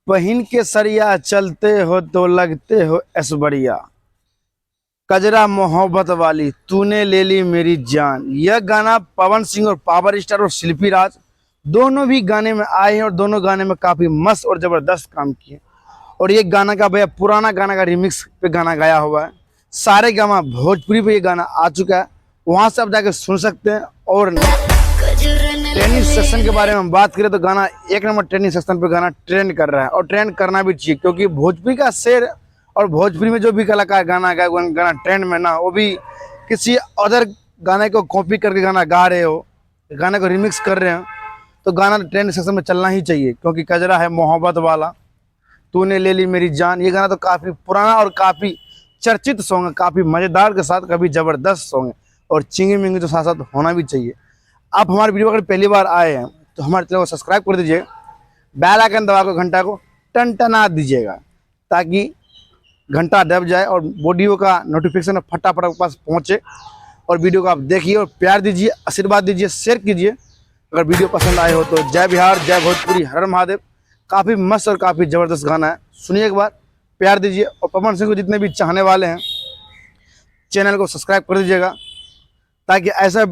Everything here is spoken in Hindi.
पहन के सरिया चलते हो तो लगते हो ऐश्वर्या, कजरा मोहब्बत वाली तूने ले ली मेरी जान। यह गाना पवन सिंह और पावर स्टार और शिल्पी राज दोनों भी गाने में आए हैं और दोनों गाने में काफी मस्त और जबरदस्त काम किए। और ये गाना का भैया पुराना गाना का रिमिक्स पे गाना गाया हुआ है। सारे गाना भोजपुरी पे ये गाना आ चुका है, वहां से आप जाके सुन सकते हैं। और ट्रेनिंग सेक्शन के बारे में हम बात करें तो गाना एक नंबर ट्रेनिंग सेक्शन पे गाना ट्रेंड कर रहा है और ट्रेंड करना भी चाहिए, क्योंकि भोजपुरी का शेर और भोजपुरी में जो भी कलाकार गाना गाए गाना ट्रेंड में ना, वो भी किसी अदर गाने को कॉपी करके गाना गा रहे हो, गाने को रिमिक्स कर रहे हो, तो गाना ट्रेंड सेक्शन में चलना ही चाहिए। क्योंकि कजरा है मोहब्बत वाला तूने ले ली मेरी जान, ये गाना तो काफ़ी पुराना और काफ़ी चर्चित सॉन्ग है, काफ़ी मज़ेदार के साथ काफ़ी ज़बरदस्त सॉन्ग है। और चिंगी मिंगी तो साथ साथ होना भी चाहिए। आप हमारे वीडियो अगर पहली बार आए हैं तो हमारे चैनल को सब्सक्राइब कर दीजिए, बेल आइकन दबा कर घंटा को टन दीजिएगा, ताकि घंटा दब जाए और वीडियो का नोटिफिकेशन फटाफट आपके पास पहुँचे। और वीडियो को आप देखिए और प्यार दीजिए, आशीर्वाद दीजिए, शेयर कीजिए। अगर वीडियो पसंद आए हो तो जय बिहार, जय भोजपुरी, हर महादेव। काफ़ी मस्त और काफ़ी ज़बरदस्त गाना है, सुनिए एक बार, प्यार दीजिए। और पवन सिंह को जितने भी चाहने वाले हैं चैनल को सब्सक्राइब कर दीजिएगा, ताकि ऐसा